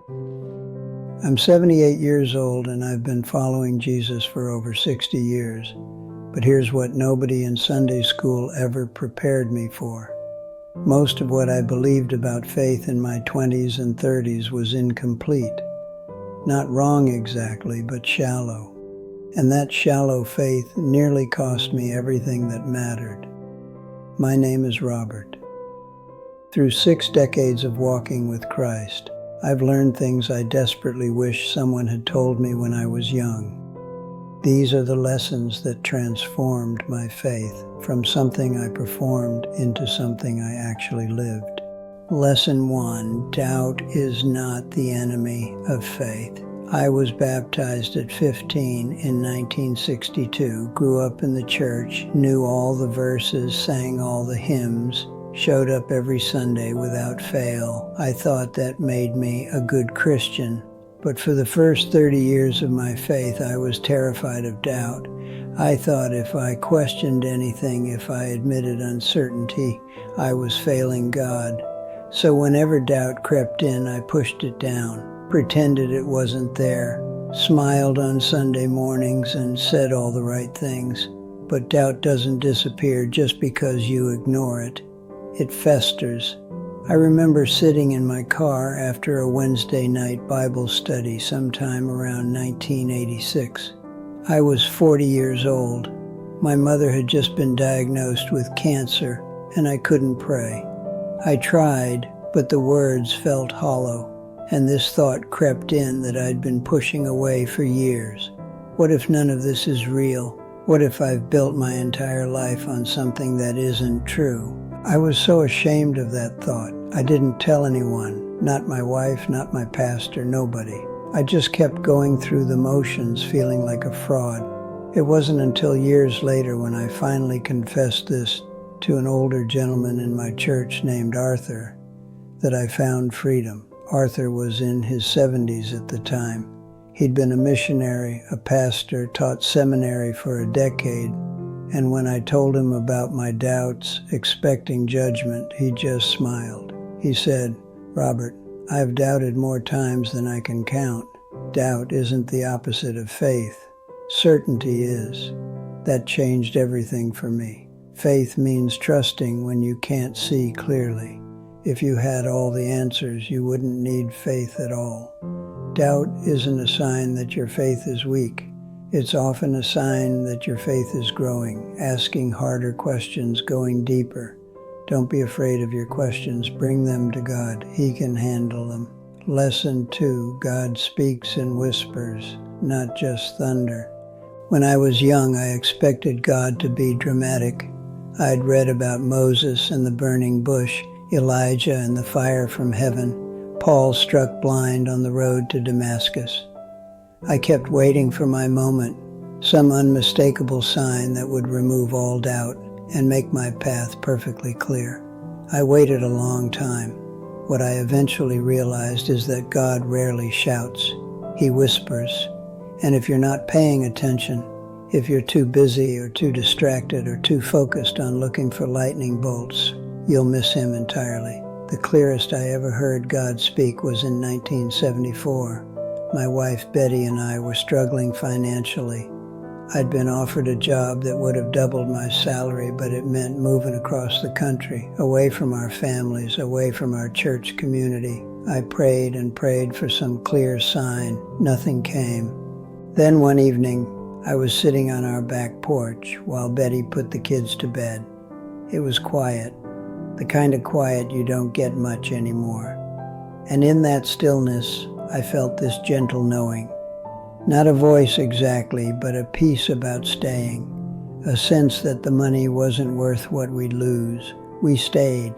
I'm 78 years old and I've been following Jesus for over 60 years. But here's what nobody in Sunday school ever prepared me for. Most of what I believed about faith in my 20s and 30s was incomplete. Not wrong exactly, but shallow. And that shallow faith nearly cost me everything that mattered. My name is Robert. Through 6 decades of walking with Christ, I've learned things I desperately wish someone had told me when I was young. These are the lessons that transformed my faith from something I performed into something I actually lived. Lesson 1: doubt is not the enemy of faith. I was baptized at 15 in 1962, grew up in the church, knew all the verses, sang all the hymns, showed up every Sunday without fail. I thought that made me a good Christian. But for the first 30 years of my faith, I was terrified of doubt. I thought if I questioned anything, if I admitted uncertainty, I was failing God. So whenever doubt crept in, I pushed it down, pretended it wasn't there, smiled on Sunday mornings and said all the right things. But doubt doesn't disappear just because you ignore it. It festers. I remember sitting in my car after a Wednesday night Bible study sometime around 1986. I was 40 years old. My mother had just been diagnosed with cancer, and I couldn't pray. I tried, but the words felt hollow, and this thought crept in that I'd been pushing away for years. What if none of this is real? What if I've built my entire life on something that isn't true? I was so ashamed of that thought. I didn't tell anyone, not my wife, not my pastor, nobody. I just kept going through the motions, feeling like a fraud. It wasn't until years later when I finally confessed this to an older gentleman in my church named Arthur that I found freedom. Arthur was in his 70s at the time. He'd been a missionary, a pastor, taught seminary for a decade. And when I told him about my doubts, expecting judgment, he just smiled. He said, "Robert, I've doubted more times than I can count. Doubt isn't the opposite of faith. Certainty is." That changed everything for me. Faith means trusting when you can't see clearly. If you had all the answers, you wouldn't need faith at all. Doubt isn't a sign that your faith is weak. It's often a sign that your faith is growing, asking harder questions, going deeper. Don't be afraid of your questions. Bring them to God. He can handle them. Lesson 2: God speaks in whispers, not just thunder. When I was young, I expected God to be dramatic. I'd read about Moses and the burning bush, Elijah and the fire from heaven, Paul struck blind on the road to Damascus. I kept waiting for my moment, some unmistakable sign that would remove all doubt and make my path perfectly clear. I waited a long time. What I eventually realized is that God rarely shouts. He whispers. And if you're not paying attention, if you're too busy or too distracted or too focused on looking for lightning bolts, you'll miss him entirely. The clearest I ever heard God speak was in 1974. My wife Betty and I were struggling financially. I'd been offered a job that would have doubled my salary, but it meant moving across the country, away from our families, away from our church community. I prayed and prayed for some clear sign. Nothing came. Then one evening, I was sitting on our back porch while Betty put the kids to bed. It was quiet, the kind of quiet you don't get much anymore. And in that stillness, I felt this gentle knowing. Not a voice exactly, but a peace about staying. A sense that the money wasn't worth what we'd lose. We stayed.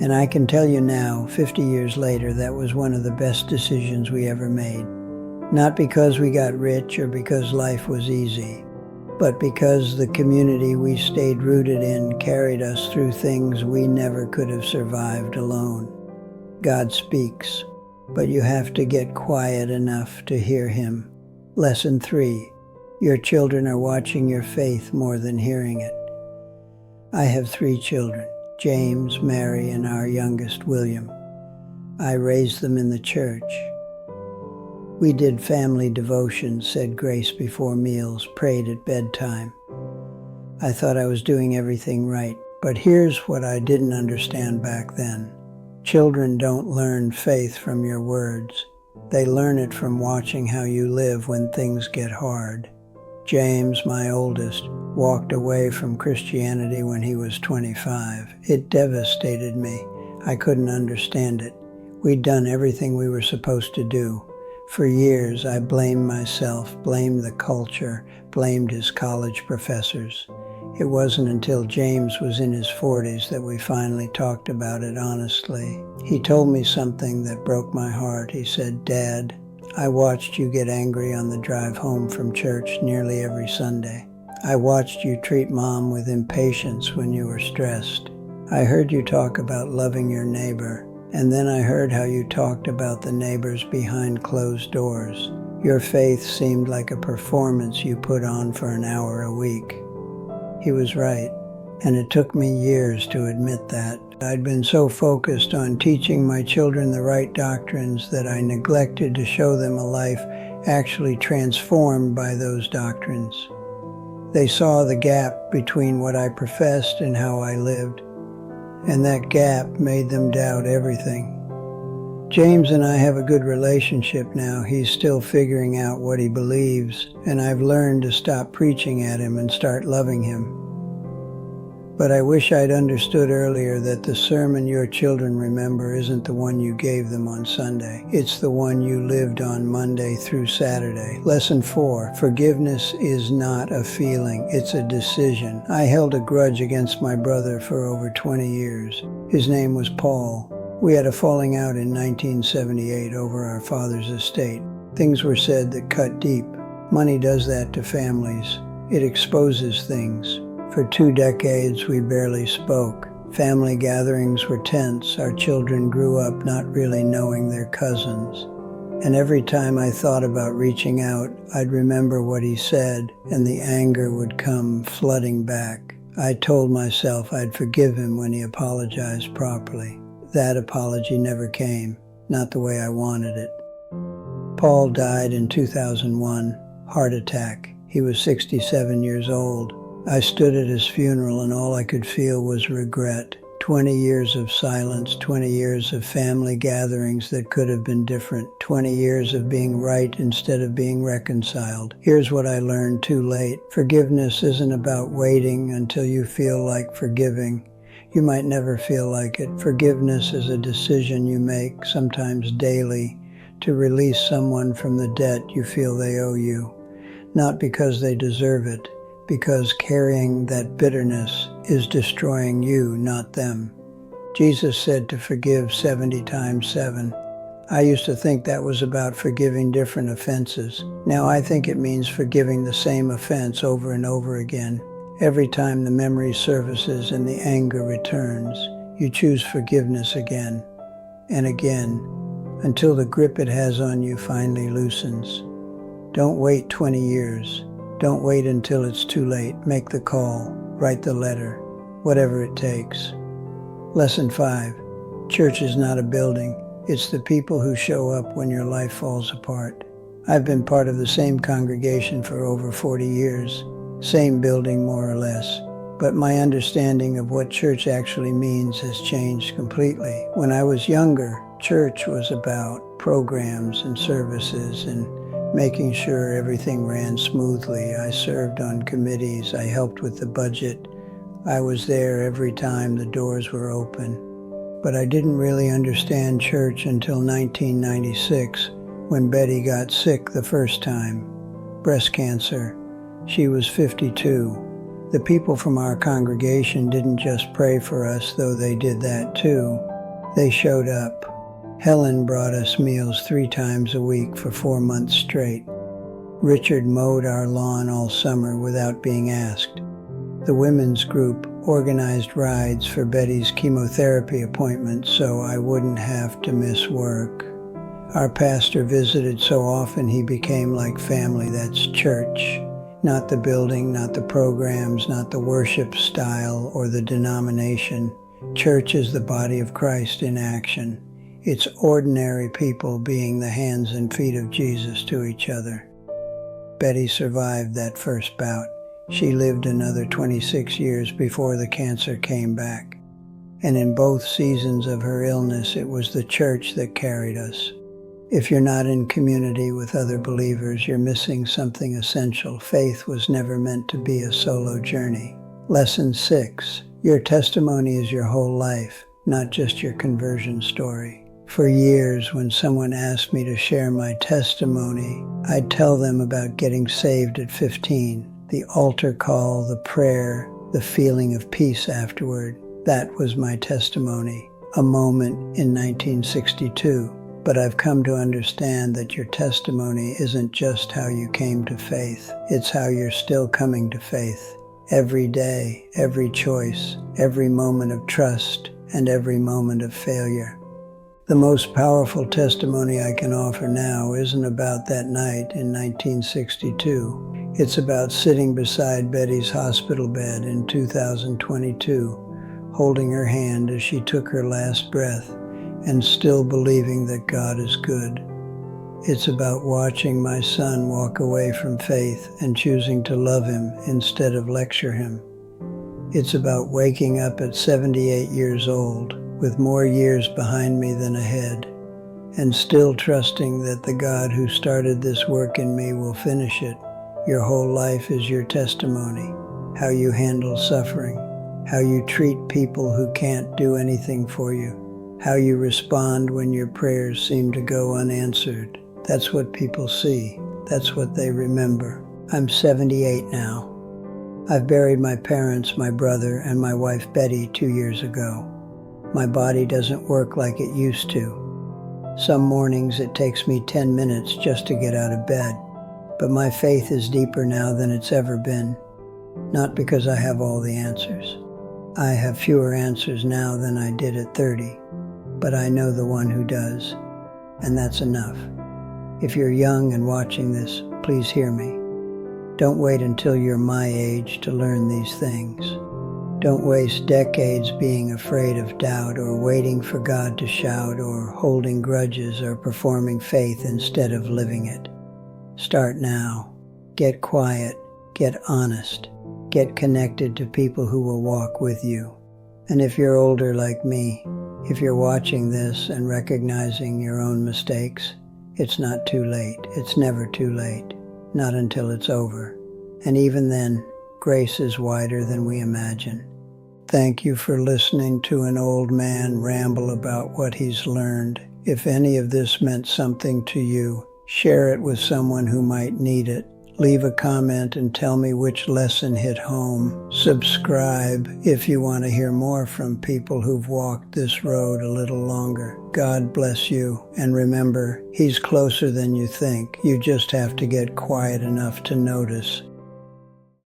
And I can tell you now, 50 years later, that was one of the best decisions we ever made. Not because we got rich or because life was easy, but because the community we stayed rooted in carried us through things we never could have survived alone. God speaks, but you have to get quiet enough to hear him. Lesson 3: your children are watching your faith more than hearing it. I have 3 children, James, Mary, and our youngest, William. I raised them in the church. We did family devotions, said grace before meals, prayed at bedtime. I thought I was doing everything right, but here's what I didn't understand back then. Children don't learn faith from your words. They learn it from watching how you live when things get hard. James, my oldest, walked away from Christianity when he was 25. It devastated me. I couldn't understand it. We'd done everything we were supposed to do. For years, I blamed myself, blamed the culture, blamed his college professors. It wasn't until James was in his 40s that we finally talked about it honestly. He told me something that broke my heart. He said, "Dad, I watched you get angry on the drive home from church nearly every Sunday. I watched you treat Mom with impatience when you were stressed. I heard you talk about loving your neighbor, and then I heard how you talked about the neighbors behind closed doors. Your faith seemed like a performance you put on for an hour a week." He was right, and it took me years to admit that. I'd been so focused on teaching my children the right doctrines that I neglected to show them a life actually transformed by those doctrines. They saw the gap between what I professed and how I lived, and that gap made them doubt everything. James and I have a good relationship now. He's still figuring out what he believes, and I've learned to stop preaching at him and start loving him. But I wish I'd understood earlier that the sermon your children remember isn't the one you gave them on Sunday. It's the one you lived on Monday through Saturday. Lesson 4, forgiveness is not a feeling, it's a decision. I held a grudge against my brother for over 20 years. His name was Paul. We had a falling out in 1978 over our father's estate. Things were said that cut deep. Money does that to families. It exposes things. For 2 decades, we barely spoke. Family gatherings were tense. Our children grew up not really knowing their cousins. And every time I thought about reaching out, I'd remember what he said, and the anger would come flooding back. I told myself I'd forgive him when he apologized properly. That apology never came, not the way I wanted it. Paul died in 2001, heart attack. He was 67 years old. I stood at his funeral and all I could feel was regret. 20 years of silence, 20 years of family gatherings that could have been different, 20 years of being right instead of being reconciled. Here's what I learned too late. Forgiveness isn't about waiting until you feel like forgiving. You might never feel like it. Forgiveness is a decision you make, sometimes daily, to release someone from the debt you feel they owe you. Not because they deserve it, because carrying that bitterness is destroying you, not them. Jesus said to forgive 70 times 7. I used to think that was about forgiving different offenses. Now I think it means forgiving the same offense over and over again. Every time the memory surfaces and the anger returns, you choose forgiveness again and again until the grip it has on you finally loosens. Don't wait 20 years. Don't wait until it's too late. Make the call. Write the letter. Whatever it takes. Lesson 5. Church is not a building. It's the people who show up when your life falls apart. I've been part of the same congregation for over 40 years. Same building, more or less. But my understanding of what church actually means has changed completely. When I was younger, church was about programs and services and making sure everything ran smoothly. I served on committees. I helped with the budget. I was there every time the doors were open. But I didn't really understand church until 1996, when Betty got sick the first time. Breast cancer. She was 52. The people from our congregation didn't just pray for us, though they did that too. They showed up. Helen brought us meals 3 times a week for 4 months straight. Richard mowed our lawn all summer without being asked. The women's group organized rides for Betty's chemotherapy appointments so I wouldn't have to miss work. Our pastor visited so often he became like family. That's church. Not the building, not the programs, not the worship style or the denomination. Church is the body of Christ in action. It's ordinary people being the hands and feet of Jesus to each other. Betty survived that first bout. She lived another 26 years before the cancer came back. And in both seasons of her illness, it was the church that carried us. If you're not in community with other believers, you're missing something essential. Faith was never meant to be a solo journey. Lesson 6. Your testimony is your whole life, not just your conversion story. For years, when someone asked me to share my testimony, I'd tell them about getting saved at 15, the altar call, the prayer, the feeling of peace afterward. That was my testimony, a moment in 1962. But I've come to understand that your testimony isn't just how you came to faith, it's how you're still coming to faith. Every day, every choice, every moment of trust, and every moment of failure. The most powerful testimony I can offer now isn't about that night in 1962. It's about sitting beside Betty's hospital bed in 2022, holding her hand as she took her last breath, and still believing that God is good. It's about watching my son walk away from faith and choosing to love him instead of lecture him. It's about waking up at 78 years old, with more years behind me than ahead, and still trusting that the God who started this work in me will finish it. Your whole life is your testimony. How you handle suffering, how you treat people who can't do anything for you, how you respond when your prayers seem to go unanswered. That's what people see. That's what they remember. I'm 78 now. I've buried my parents, my brother, and my wife Betty 2 years ago. My body doesn't work like it used to. Some mornings it takes me 10 minutes just to get out of bed. But my faith is deeper now than it's ever been. Not because I have all the answers. I have fewer answers now than I did at 30. But I know the one who does. And that's enough. If you're young and watching this, please hear me. Don't wait until you're my age to learn these things. Don't waste decades being afraid of doubt or waiting for God to shout or holding grudges or performing faith instead of living it. Start now. Get quiet. Get honest. Get connected to people who will walk with you. And if you're older like me, if you're watching this and recognizing your own mistakes, it's not too late. It's never too late. Not until it's over. And even then, grace is wider than we imagine. Thank you for listening to an old man ramble about what he's learned. If any of this meant something to you, share it with someone who might need it. Leave a comment and tell me which lesson hit home. Subscribe if you want to hear more from people who've walked this road a little longer. God bless you. And remember, He's closer than you think. You just have to get quiet enough to notice.